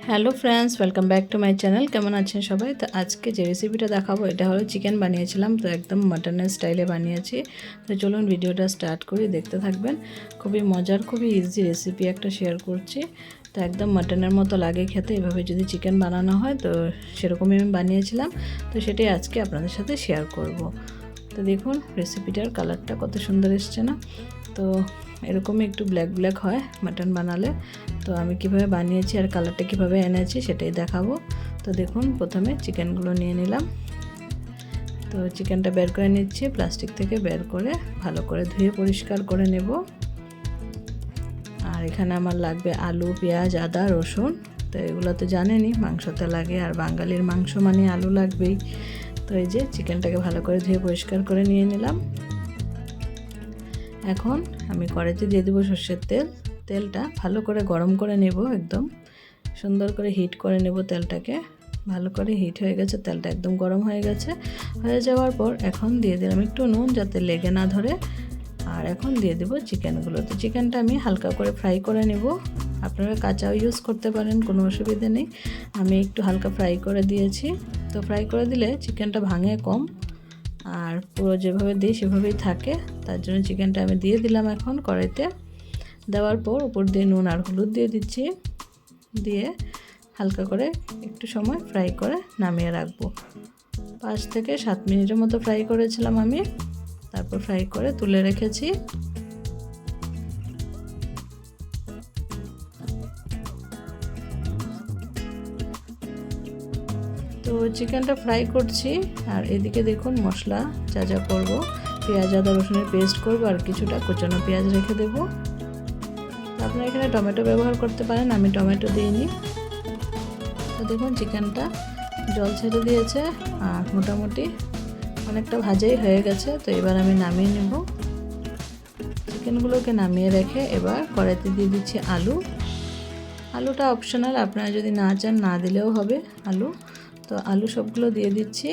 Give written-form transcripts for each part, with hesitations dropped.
Hello friends, welcome back to my channel. কেমন আছেন সবাই? তো আজকে যে রেসিপিটা দেখাবো এটা হলো চিকেন বানিয়েছিলাম, তো একদম মাটনের স্টাইলে বানিয়েছি। তো চলুন ভিডিওটা স্টার্ট করি, দেখতে থাকবেন। খুবই মজার, খুবই ইজি রেসিপি একটা শেয়ার করছি। তো একদম মাটনের মতো লাগে খেতে, এভাবে যদি চিকেন বানানো হয় তো সেরকমই আমি বানিয়েছিলাম। তো সেটাই আজকে আপনাদের সাথে শেয়ার করব। তো দেখুন রেসিপিটার কালারটা কত সুন্দর এসছে না? তো এরকমই একটু ব্ল্যাক ব্ল্যাক হয় মাটন বানালে। তো আমি কিভাবে বানিয়েছি আর কালারটা কিভাবে এনেছি সেটাই দেখাবো। তো দেখুন প্রথমে চিকেনগুলো নিয়ে নিলাম। তো চিকেনটা বের করে নিচ্ছি, প্লাস্টিক থেকে বের করে ভালো করে ধুয়ে পরিষ্কার করে নেব। আর এখানে আমার লাগবে আলু, পেঁয়াজ, আদা, রসুন। তো এগুলো তো জানেনই মাংসতে লাগে, আর বাঙালির মাংস মানে আলু লাগবেই। তো এই যে চিকেনটাকে ভালো করে ধুয়ে পরিষ্কার করে নিয়ে নিলাম। এখন আমি কড়াইতে দিয়ে দেবো সর্ষের তেল। তেলটা ভালো করে গরম করে নেব, একদম সুন্দর করে হিট করে নেব তেলটাকে। ভালো করে হিট হয়ে গেছে, তেলটা একদম গরম হয়ে গেছে। হয়ে যাওয়ার পর এখন দিয়ে দিলাম একটু নুন, যাতে লেগে না ধরে। আর এখন দিয়ে দেবো চিকেনগুলো। তো চিকেনটা আমি হালকা করে ফ্রাই করে নেব। আপনারা কাঁচাও ইউজ করতে পারেন, কোনো অসুবিধা নেই। আমি একটু হালকা ফ্রাই করে দিয়েছি। তো ফ্রাই করে দিলে চিকেনটা ভাঙে কম, আর পুরো যেভাবে দিই সেভাবেই থাকে। তার জন্য চিকেনটা আমি দিয়ে দিলাম এখন কড়াইতে। দেওয়ার পর উপর দিয়ে নুন আর হলুদ দিয়ে দিচ্ছি, দিয়ে হালকা করে একটু সময় ফ্রাই করে নামিয়ে রাখবো। 5 থেকে 7 মিনিটের মতো ফ্রাই করেছিলাম আমি, তারপর ফ্রাই করে তুলে রেখেছি। তো চিকেনটা ফ্রাই করছি, আর এদিকে দেখুন মশলা যা যা করবো, পেঁয়াজ, আদা, রসুনের পেস্ট করবো, আর কিছুটা কুচানো পেঁয়াজ রেখে দেবো। আপনারা এখানে টমেটো ব্যবহার করতে পারেন, আমি টমেটো দিইনি। তো দেখুন চিকেনটা জল ছেড়ে দিয়েছে, আর মোটামুটি অনেকটা ভাজাই হয়ে গেছে। তো এবার আমি নামিয়ে নেব। চিকেনগুলোকে নামিয়ে রেখে এবার কড়াইতে দিয়ে দিচ্ছি আলু। আলুটা অপশনাল, আপনারা যদি না চান না দিলেও হবে আলু। তো আলু সবগুলো দিয়ে দিচ্ছি।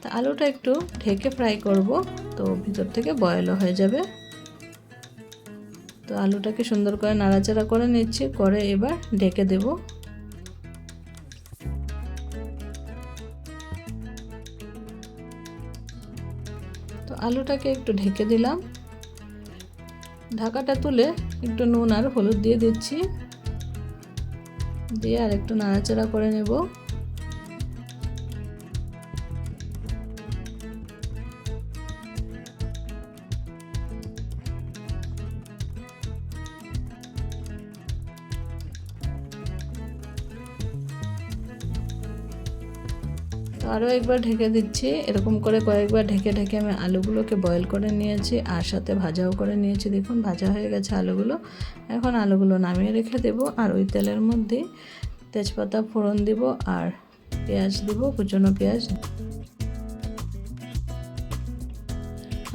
তো আলুটা একটু ঢেকে ফ্রাই করব, তো ভিতর থেকে বয়েলও হয়ে যাবে। তো আলুটাকে সুন্দর করে নাড়াচাড়া করে নিচ্ছি, করে এবার ঢেকে দেব। তো আলুটাকে একটু ঢেকে দিলাম। ঢাকাটা তুলে একটু নুন আর হলুদ দিয়ে দিচ্ছি, দিয়ে আর একটু নাড়াচাড়া করে নেব। তো আরও একবার ঢেকে দিচ্ছি। এরকম করে কয়েকবার ঢেকে ঢেকে আমি আলুগুলোকে বয়েল করে নিয়েছি, আর সাথে ভাজাও করে নিয়েছি। দেখুন ভাজা হয়ে গেছে আলুগুলো। এখন আলুগুলো নামিয়ে রেখে দেব, আর ওই তেলের মধ্যে তেজপাতা ফোড়ন দিব, আর পেঁয়াজ দিব, কুচনো পেঁয়াজ।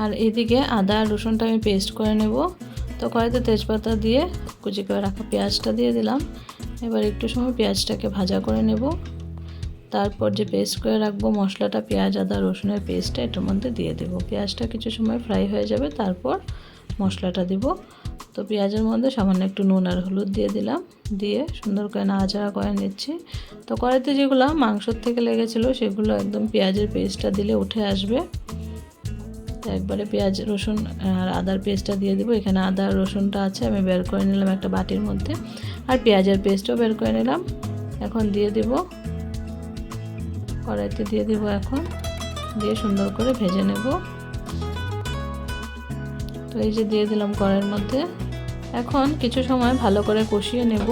আর এদিকে আদা আর রসুনটা আমি পেস্ট করে নেব। তো কড়াইতে তেজপাতা দিয়ে কুচি করে রাখা পেঁয়াজটা দিয়ে দিলাম। এবার একটু সময় পেঁয়াজটাকে ভাজা করে নেব। তারপর যে পেস্ট করে রাখবো মশলাটা, পেঁয়াজ, আদা, রসুনের পেস্টটা এটার মধ্যে দিয়ে দেবো। পেঁয়াজটা কিছু সময় ফ্রাই হয়ে যাবে, তারপর মশলাটা দিব। তো পেঁয়াজের মধ্যে সামান্য একটু নুন আর হলুদ দিয়ে দিলাম, দিয়ে সুন্দর করে নাড়াচাড়া করে নিচ্ছি। তো কড়াইতে যেগুলো মাংসর থেকে লেগেছিলো সেগুলো একদম পেঁয়াজের পেস্টটা দিলে উঠে আসবে। তো একবারে পেঁয়াজ, রসুন আর আদার পেস্টটা দিয়ে দেবো। এখানে আদা রসুনটা আছে, আমি বের করে নিলাম একটা বাটির মধ্যে, আর পেঁয়াজের পেস্টও বের করে নিলাম। এখন দিয়ে দেবো কড়াইতে, দিয়ে দেবো এখন, দিয়ে সুন্দর করে ভেজে নেব। তো এই যে দিয়ে দিলাম কড়াইয়ের মধ্যে। এখন কিছু সময় ভালো করে কষিয়ে নেব।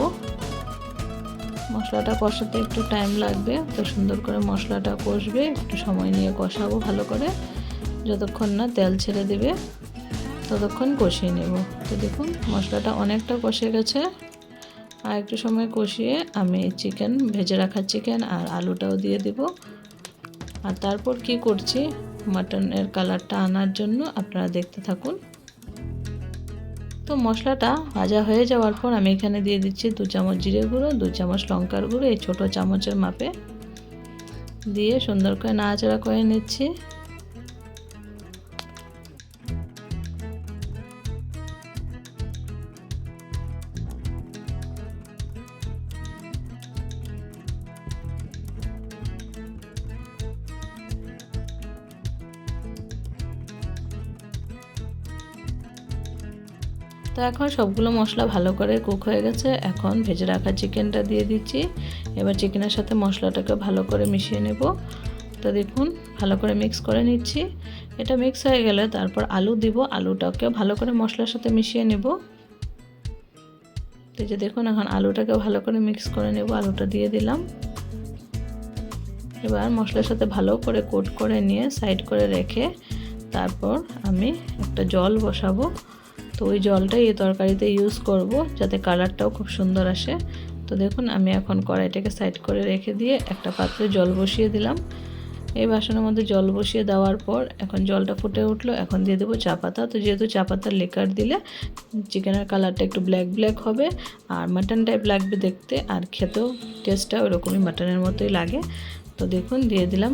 মশলাটা কষাতে একটু টাইম লাগবে, তো সুন্দর করে মশলাটা কষবে, একটু সময় নিয়ে কষাবো ভালো করে, যতক্ষণ না তেল ছেড়ে দেবে ততক্ষণ কষিয়ে নেব। তো দেখুন মশলাটা অনেকটা কষে গেছে। আর একটু সময় কষিয়ে আমি চিকেন, ভেজে রাখা চিকেন আর আলুটাও দিয়ে দেব। আর তারপর কি করছি, মাটনের কালারটা আনার জন্য আপনারা দেখতে থাকুন। তো মশলাটা ভাজা হয়ে যাওয়ার পর আমি এখানে দিয়ে দিচ্ছি 2 চামচ জিরে গুঁড়ো, 2 চামচ লঙ্কার গুঁড়ো, এই ছোটো চামচের মাপে দিয়ে সুন্দর করে নাড়াচাড়া করে নিচ্ছি। তো এখন সবগুলো মশলা ভালো করে কুক হয়ে গেছে। এখন ভেজে রাখা চিকেনটা দিয়ে দিচ্ছি। এবার চিকেনের সাথে মশলাটাকে ভালো করে মিশিয়ে নেব। তো দেখুন ভালো করে মিক্স করে নিচ্ছি। এটা মিক্স হয়ে গেলে তারপর আলু দিব, আলুটাকে ভালো করে মশলার সাথে মিশিয়ে নেব। তো যে দেখুন এখন আলুটাকে ভালো করে মিক্স করে নেব, আলুটা দিয়ে দিলাম। এবার মশলার সাথে ভালো করে কোট করে নিয়ে সাইড করে রেখে তারপর আমি একটা জল বসাবো। তো ওই জলটাই এই তরকারিতে ইউজ করব যাতে কালারটাও খুব সুন্দর আসে। তো দেখুন আমি এখন কড়াইটাকে সাইড করে রেখে দিয়ে একটা পাত্রে জল বসিয়ে দিলাম। এই বাসনের মধ্যে জল বসিয়ে দেওয়ার পর এখন জলটা ফুটে উঠলো, এখন দিয়ে দেবো চা পাতা। তো যেহেতু চা পাতার লেকার দিলে চিকেনের কালারটা একটু ব্ল্যাক ব্ল্যাক হবে আর মাটন টাইপ লাগবে দেখতে, আর খেতেও টেস্টটা ওরকমই মাটনের মতোই লাগে। তো দেখুন দিয়ে দিলাম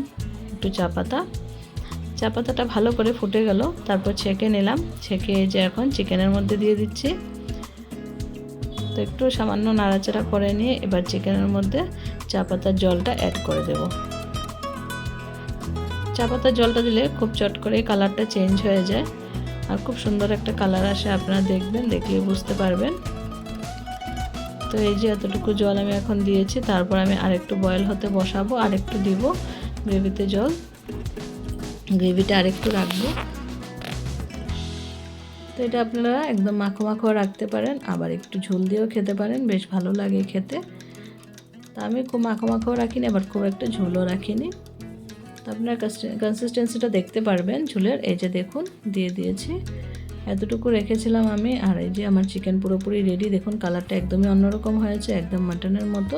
একটু চা পাতা। চা পাতাটা ভালো করে ফুটে গেল, তারপর ছেঁকে নিলাম। ছেঁকে যে এখন চিকেনের মধ্যে দিয়ে দিচ্ছি। তো একটু সামান্য নাড়াচাড়া করে নিয়ে এবার চিকেনের মধ্যে চা পাতার জলটা অ্যাড করে দেব। চা পাতার জলটা দিলে খুব চট করে কালারটা চেঞ্জ হয়ে যায় আর খুব সুন্দর একটা কালার আসে, আপনারা দেখবেন, দেখলে বুঝতে পারবেন। তো এই যে এতটুকু জল আমি এখন দিয়েছি, তারপর আমি আরেকটু বয়েল হতে বসাবো, আরেকটু দিব গ্রেভিতে জল, গ্রেভিটা আরেকটু রাখবো। তো এটা আপনারা একদম মাখো মাখো রাখতে পারেন, আবার একটু ঝোল দিয়েও খেতে পারেন, বেশ ভালো লাগে খেতে। তো আমি খুব মাখো মাখো রাখিনি, আবার খুব একটা ঝোলও রাখিনি। তো আপনার কনসিস্টেন্সিটা দেখতে পারবেন ঝোলের। এই যে দেখুন দিয়ে দিয়েছি, এতটুকু রেখেছিলাম আমি। আর এই যে আমার চিকেন পুরোপুরি রেডি, দেখুন কালারটা একদমই অন্যরকম হয়েছে, একদম মাটনের মতো।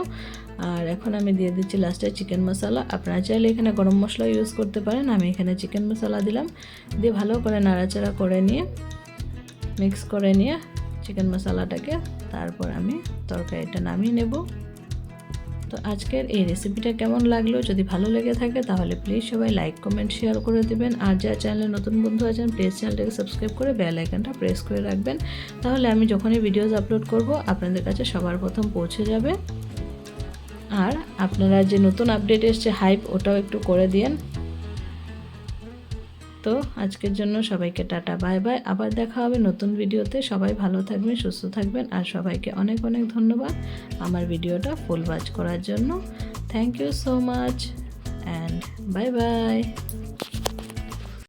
আর এখন আমি দিয়ে দিচ্ছি লাস্টে চিকেন মশলা। আপনারা চাইলে এখানে গরম মশলা ইউজ করতে পারেন, আমি এখানে চিকেন মশলা দিলাম। দিয়ে ভালো করে নাড়াচাড়া করে নিয়ে মিক্স করে নিয়ে চিকেন মশলাটাকে তারপর আমি তরকারিটা নামিয়ে নেব। তো আজকের এই রেসিপিটা কেমন লাগলো, যদি ভালো লেগে থাকে তাহলে প্লিজ সবাই লাইক কমেন্ট শেয়ার করে দেবেন। আর যারা চ্যানেলে নতুন বন্ধু আছেন প্লিজ চ্যানেলটাকে সাবস্ক্রাইব করে বেল আইকনটা প্রেস করে রাখবেন, তাহলে আমি যখনই ভিডিওস আপলোড করব আপনাদের কাছে সবার প্রথম পৌঁছে যাবে। আর আপনারা যে নতুন আপডেট এসছে হাইপ, ওটাও একটু করে দিন। তো আজকের জন্য সবাইকে টাটা বাই বাই, আবার দেখা হবে নতুন ভিডিওতে। সবাই ভালো থাকবেন, সুস্থ থাকবেন, আর সবাইকে অনেক অনেক ধন্যবাদ আমার ভিডিওটা ফুল ওয়াচ করার জন্য। Thank you so much and bye by.